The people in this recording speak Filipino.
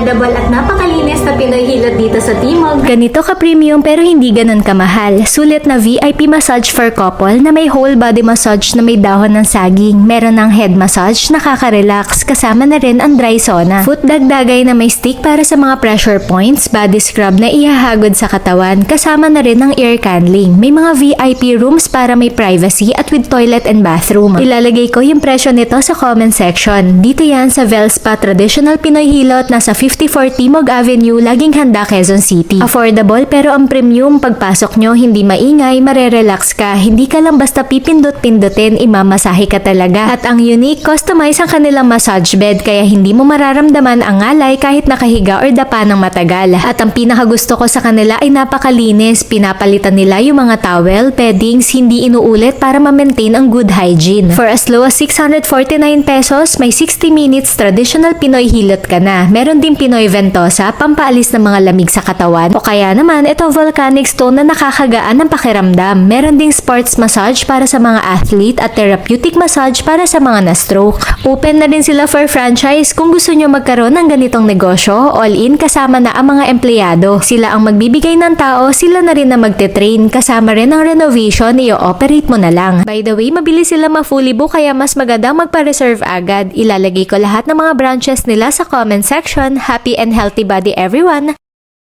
affordable at napakalinis na Pinoy hilot dito sa Timog. Ganito ka-premium pero hindi ganun kamahal. Sulit na VIP massage for couple na may whole body massage na may dahon ng saging. Meron ng head massage, nakaka-relax, kasama na rin ang dry sauna. Foot dagdagay na may stick para sa mga pressure points, body scrub na ihahagod sa katawan, kasama na rin ng air candling. May mga VIP rooms para may privacy at with toilet and bathroom. Ilalagay ko yung presyo nito sa comment section. Dito yan sa Velspa Traditional Pinoy Hilot, nasa 54 Timog Avenue, Laging Handa, Quezon City. Affordable pero ang premium, pagpasok nyo hindi maingay, marerelax ka, hindi ka lang basta pipindot-pindutin, imamasahe ka talaga. At ang unique, customize ang kanilang massage bed kaya hindi mo mararamdaman ang ngalay kahit nakahiga or dapa ng matagal. At ang pinakagusto ko sa kanila ay napakalinis, pinapalitan nila yung mga towel, paddings, hindi inuulit para ma-maintain ang good hygiene. For as low as 649 pesos, may 60 minutes traditional Pinoy hilot ka na. Meron din Pinoy Ventosa, pampaalis ng mga lamig sa katawan. O kaya naman, ito volcanic stone na nakakagaan ng pakiramdam. Meron ding sports massage para sa mga athlete at therapeutic massage para sa mga na-stroke. Open na din sila for franchise kung gusto nyo magkaroon ng ganitong negosyo. All-in kasama na ang mga empleyado. Sila ang magbibigay ng tao, sila na rin na magte-train. Kasama rin ang renovation, i-operate mo na lang. By the way, mabilis sila ma-fully book kaya mas magandang magpa-reserve agad. Ilalagay ko lahat ng mga branches nila sa comment section. Happy and healthy body everyone!